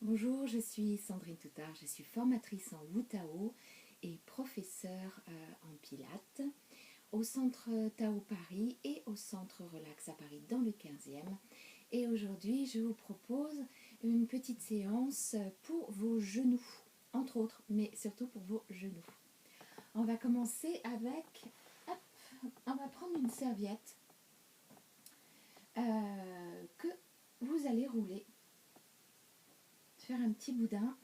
Bonjour, je suis Sandrine Toutard, je suis formatrice en Wu Tao et professeure en Pilates au Centre Tao Paris et au Centre Relax à Paris dans le 15e. Et aujourd'hui, je vous propose une petite séance pour vos genoux, entre autres, mais surtout pour vos genoux. On va commencer avec, on va prendre une serviette que vous allez rouler. Faire un petit boudin.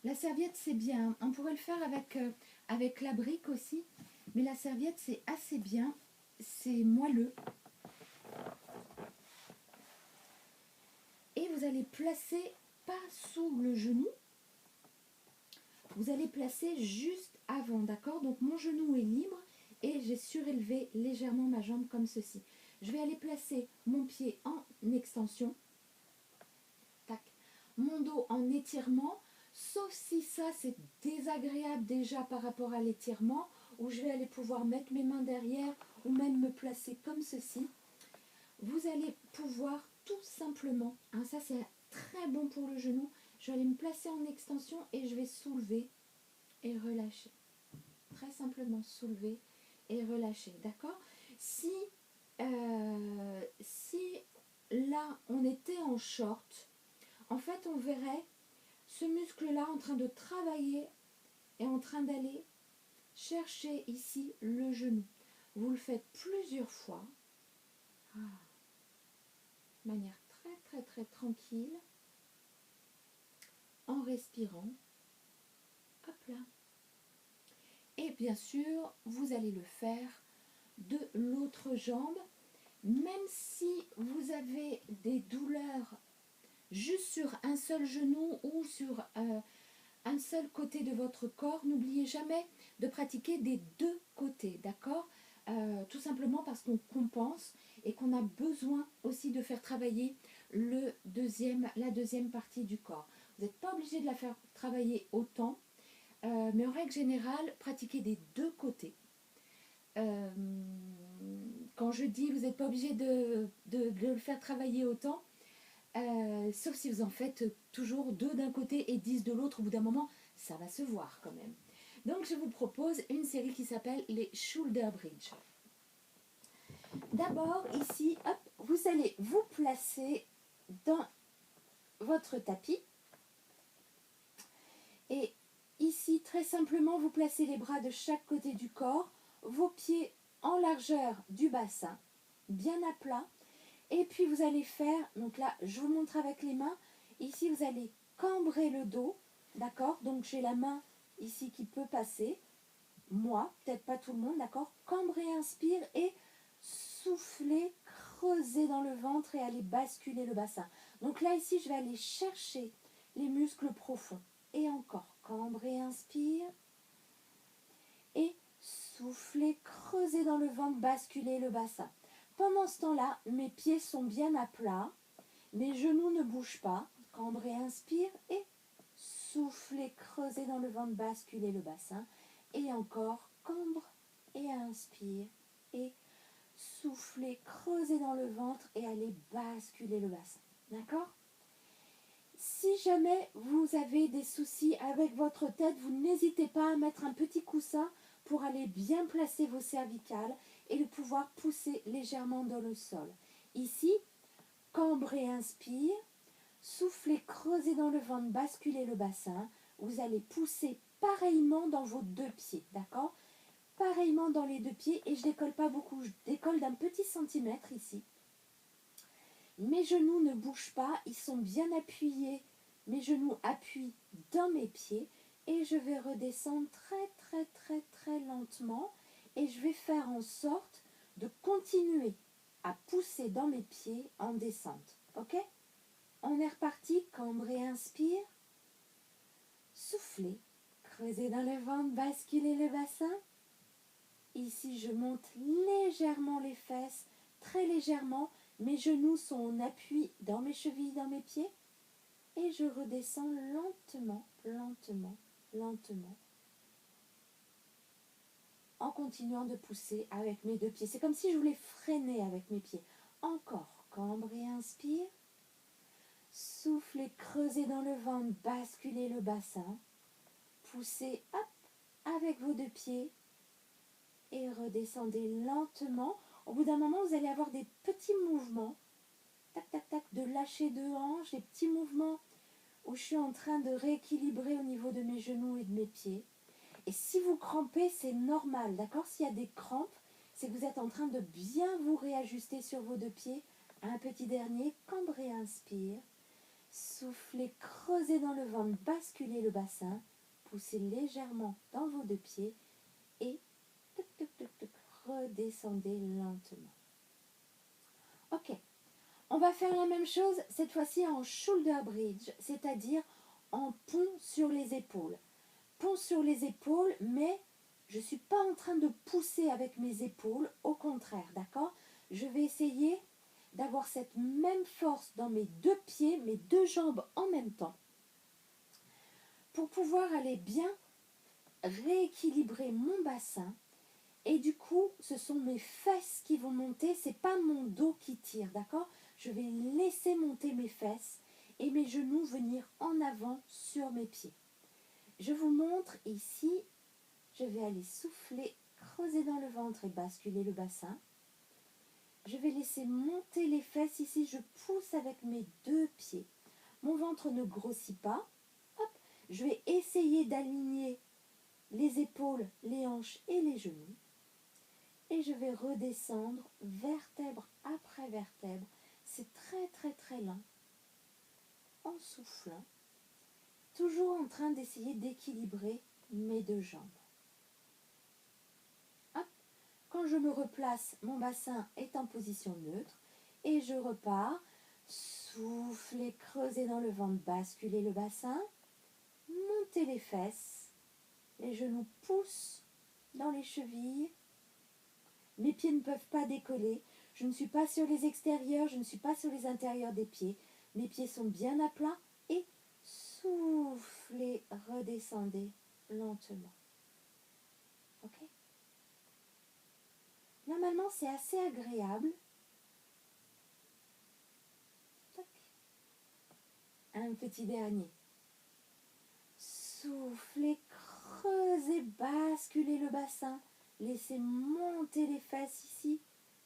La serviette c'est bien, on pourrait le faire avec la brique aussi, mais la serviette c'est assez bien, c'est moelleux. Et vous allez placer pas sous le genou, vous allez placer juste avant, d'accord? Donc mon genou est libre et j'ai surélevé légèrement ma jambe comme ceci. Je vais aller placer mon pied en extension, tac, mon dos en étirement. Sauf si ça c'est désagréable déjà par rapport à l'étirement, où je vais aller pouvoir mettre mes mains derrière ou même me placer comme ceci. Vous allez pouvoir tout simplement, ça c'est très bon pour le genou, je vais aller me placer en extension et je vais soulever et relâcher. Très simplement soulever et relâcher, d'accord? Si là on était en short, en fait on verrait ce muscle-là en train de travailler et en train d'aller chercher ici le genou. Vous le faites plusieurs fois, de manière très tranquille, en respirant. Hop là. Et bien sûr, vous allez le faire de l'autre jambe, même si vous avez des douleurs juste sur un seul genou ou sur un seul côté de votre corps, n'oubliez jamais de pratiquer des deux côtés, d'accord? Tout simplement parce qu'on compense et qu'on a besoin aussi de faire travailler la deuxième partie du corps. Vous n'êtes pas obligé de la faire travailler autant, mais en règle générale, pratiquez des deux côtés. Quand je dis vous n'êtes pas obligé de le faire travailler autant, sauf si vous en faites toujours 2 d'un côté et 10 de l'autre, au bout d'un moment, ça va se voir quand même. Donc je vous propose une série qui s'appelle les Shoulder Bridge. D'abord, ici, hop, vous allez vous placer dans votre tapis. Et ici, très simplement, vous placez les bras de chaque côté du corps, vos pieds en largeur du bassin, bien à plat. Et puis vous allez faire, donc là je vous montre avec les mains, ici vous allez cambrer le dos, d'accord? Donc j'ai la main ici qui peut passer, moi, peut-être pas tout le monde, d'accord? Cambrer, inspire et souffler, creuser dans le ventre et aller basculer le bassin. Donc là ici je vais aller chercher les muscles profonds. Et encore, cambrer, inspire et souffler, creuser dans le ventre, basculer le bassin. Pendant ce temps-là, mes pieds sont bien à plat, mes genoux ne bougent pas. Cambrer, inspire et souffler, creuser dans le ventre, basculer le bassin. Et encore, cambre et inspire et souffler, creuser dans le ventre et aller basculer le bassin. D'accord? Si jamais vous avez des soucis avec votre tête, vous n'hésitez pas à mettre un petit coussin pour aller bien placer vos cervicales et de pouvoir pousser légèrement dans le sol. Ici, cambrer, inspire, souffler, creuser dans le ventre, basculer le bassin. Vous allez pousser pareillement dans vos deux pieds, d'accord? Pareillement dans les deux pieds et je décolle pas beaucoup, je décolle d'un petit centimètre ici. Mes genoux ne bougent pas, ils sont bien appuyés. Mes genoux appuient dans mes pieds et je vais redescendre très lentement et je vais faire en sorte de continuer à pousser dans mes pieds en descente. Ok? On est reparti, cambrer, inspire, souffler, creuser dans le ventre, basculer le bassin. Ici, je monte légèrement les fesses, très légèrement. Mes genoux sont en appui dans mes chevilles, dans mes pieds. Et je redescends lentement. En continuant de pousser avec mes deux pieds. C'est comme si je voulais freiner avec mes pieds. Encore, cambre et inspire. Souffle Soufflez, creusez dans le ventre, basculez le bassin. Poussez, hop, avec vos deux pieds et redescendez lentement. Au bout d'un moment, vous allez avoir des petits mouvements, tac, tac, tac, de lâcher de hanches, des petits mouvements où je suis en train de rééquilibrer au niveau de mes genoux et de mes pieds. Et si vous crampez, c'est normal, d'accord? S'il y a des crampes, c'est que vous êtes en train de bien vous réajuster sur vos deux pieds. Un petit dernier, cambrez, inspire. Soufflez, creusez dans le ventre, basculez le bassin. Poussez légèrement dans vos deux pieds et tuc, tuc, tuc, tuc, redescendez lentement. Ok, on va faire la même chose cette fois-ci en shoulder bridge, c'est-à-dire en pont sur les épaules. Pont sur les épaules, mais je ne suis pas en train de pousser avec mes épaules, au contraire, d'accord? Je vais essayer d'avoir cette même force dans mes deux pieds, mes deux jambes en même temps, pour pouvoir aller bien rééquilibrer mon bassin. Et du coup, ce sont mes fesses qui vont monter, c'est pas mon dos qui tire, d'accord? Je vais laisser monter mes fesses et mes genoux venir en avant sur mes pieds. Je vous montre ici, je vais aller souffler, creuser dans le ventre et basculer le bassin. Je vais laisser monter les fesses ici, je pousse avec mes deux pieds. Mon ventre ne grossit pas. Hop, je vais essayer d'aligner les épaules, les hanches et les genoux. Et je vais redescendre vertèbre après vertèbre. C'est très très très lent. En soufflant. Toujours en train d'essayer d'équilibrer mes deux jambes. Hop. Quand je me replace, mon bassin est en position neutre. Et je repars. Soufflez, creusez dans le ventre, basculez le bassin. Montez les fesses. Les genoux poussent dans les chevilles. Mes pieds ne peuvent pas décoller. Je ne suis pas sur les extérieurs, je ne suis pas sur les intérieurs des pieds. Mes pieds sont bien à plat et soufflez, redescendez lentement. Ok? Normalement, c'est assez agréable. Tac. Un petit dernier. Soufflez, creusez, basculez le bassin. Laissez monter les fesses ici.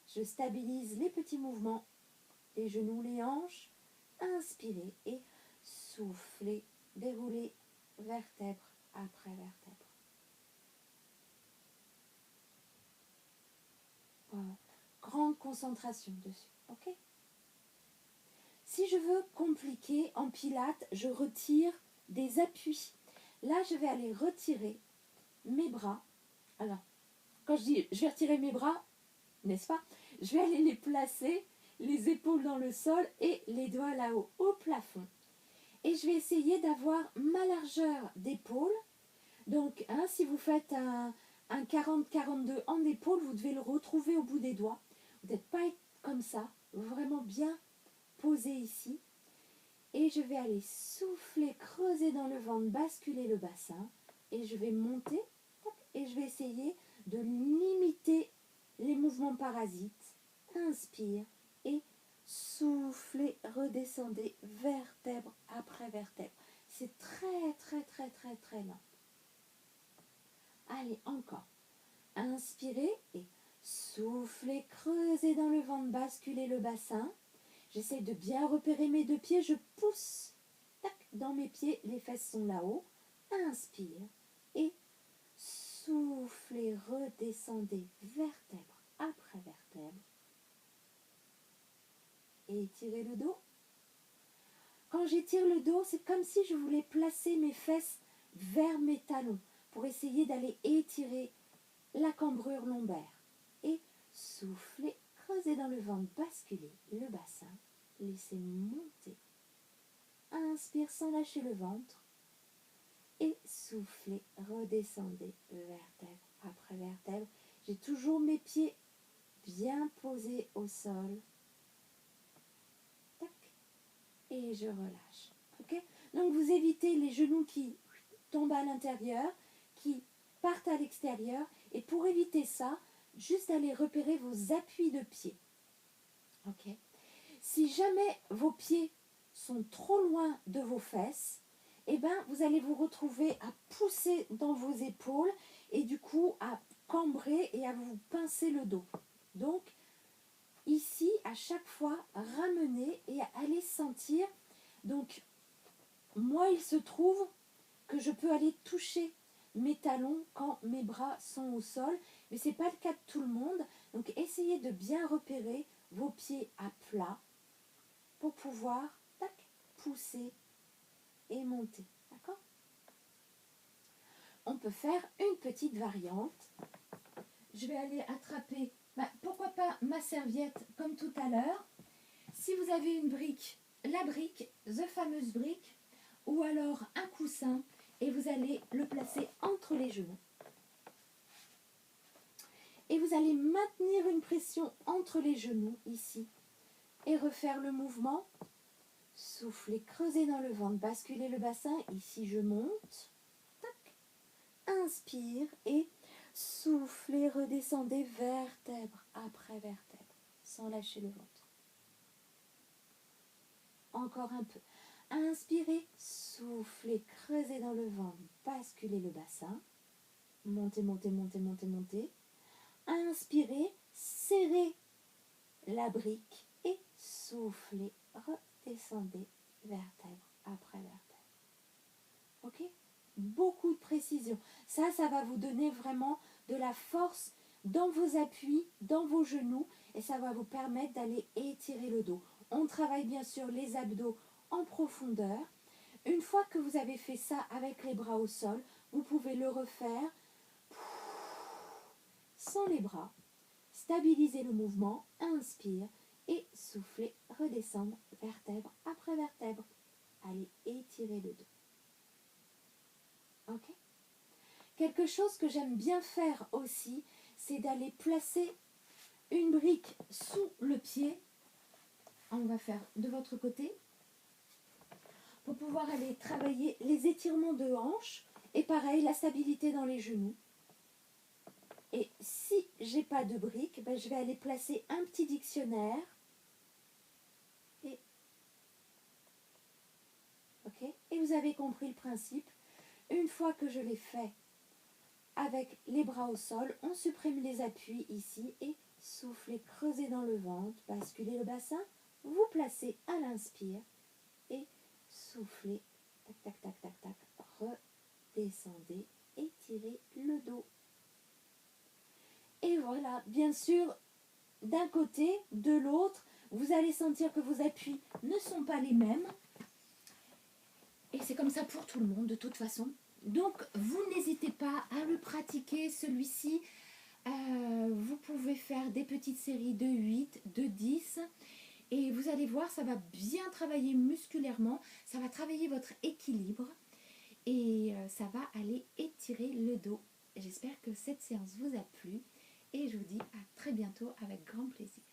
Je stabilise les petits mouvements. Les genoux, les hanches. Inspirez et soufflez, déroulez vertèbre après vertèbre. Voilà. Grande concentration dessus, ok? Si je veux compliquer en pilates, je retire des appuis. Là, je vais aller retirer mes bras. Alors, quand je dis je vais retirer mes bras, n'est-ce pas? Je vais aller les placer, les épaules dans le sol et les doigts là-haut, au plafond. Et je vais essayer d'avoir ma largeur d'épaule. Donc, si vous faites un 40-42 en épaule, vous devez le retrouver au bout des doigts. Vous n'êtes pas comme ça, vraiment bien posé ici. Et je vais aller souffler, creuser dans le ventre, basculer le bassin. Et je vais monter. Et je vais essayer de limiter les mouvements parasites. Inspire et soufflez, redescendez vertèbre après vertèbre. C'est très très très très très lent. Allez, encore. Inspirez et soufflez, creusez dans le ventre, basculez le bassin. J'essaie de bien repérer mes deux pieds, je pousse. Tac, dans mes pieds, les fesses sont là-haut. Inspire et soufflez, redescendez vertèbre après vertèbre. Et étirez le dos. Quand j'étire le dos, c'est comme si je voulais placer mes fesses vers mes talons pour essayer d'aller étirer la cambrure lombaire. Et soufflez, creusez dans le ventre, basculez le bassin, laissez monter. Inspire sans lâcher le ventre. Et soufflez, redescendez vertèbre après vertèbre. J'ai toujours mes pieds bien posés au sol. Tac. Et je relâche. Okay? Donc vous évitez les genoux qui tombent à l'intérieur, qui partent à l'extérieur. Et pour éviter ça, juste aller repérer vos appuis de pied. Okay? Si jamais vos pieds sont trop loin de vos fesses, et ben vous allez vous retrouver à pousser dans vos épaules et du coup à cambrer et à vous pincer le dos. Donc ici, à chaque fois, ramenez et allez sentir. Donc moi, il se trouve que je peux aller toucher mes talons quand mes bras sont au sol, mais ce n'est pas le cas de tout le monde. Donc essayez de bien repérer vos pieds à plat pour pouvoir tac, pousser et monter. D'accord? On peut faire une petite variante. Je vais aller attraper, pourquoi pas ma serviette comme tout à l'heure. Si vous avez une brique, la brique, the fameuse brique, ou alors un coussin, et vous allez le placer entre les genoux. Et vous allez maintenir une pression entre les genoux, ici, et refaire le mouvement. Soufflez, creusez dans le ventre, basculez le bassin, ici je monte. Tac. Inspire et soufflez, redescendez vertèbre après vertèbre, sans lâcher le ventre. Encore un peu. Inspirez, soufflez, creusez dans le ventre, basculez le bassin. Montez, montez, montez, montez, montez. Inspirez, serrez la brique et soufflez, redescendez vertèbre après vertèbre. Ok? Beaucoup de précision. Ça va vous donner vraiment de la force dans vos appuis, dans vos genoux, et ça va vous permettre d'aller étirer le dos. On travaille bien sûr les abdos en profondeur. Une fois que vous avez fait ça avec les bras au sol, vous pouvez le refaire sans les bras. Stabilisez le mouvement, inspire et soufflez, redescendre vertèbre après vertèbre. Allez étirer le dos. Ok? Quelque chose que j'aime bien faire aussi, c'est d'aller placer une brique sous le pied. On va faire de votre côté pour pouvoir aller travailler les étirements de hanches et pareil, la stabilité dans les genoux. Et si j'ai pas de brique, je vais aller placer un petit dictionnaire. Et vous avez compris le principe. Une fois que je l'ai fait avec les bras au sol, on supprime les appuis ici et soufflez, creusez dans le ventre, basculez le bassin, vous placez à l'inspire et soufflez, tac, tac, tac, tac, tac, redescendez, étirez le dos. Et voilà, bien sûr, d'un côté, de l'autre, vous allez sentir que vos appuis ne sont pas les mêmes. Et c'est comme ça pour tout le monde, de toute façon. Donc, vous n'hésitez pas à le pratiquer, celui-ci. Vous pouvez faire des petites séries de 8, de 10. Et vous allez voir, ça va bien travailler musculairement. Ça va travailler votre équilibre. Et ça va aller étirer le dos. J'espère que cette séance vous a plu. Et je vous dis à très bientôt avec grand plaisir.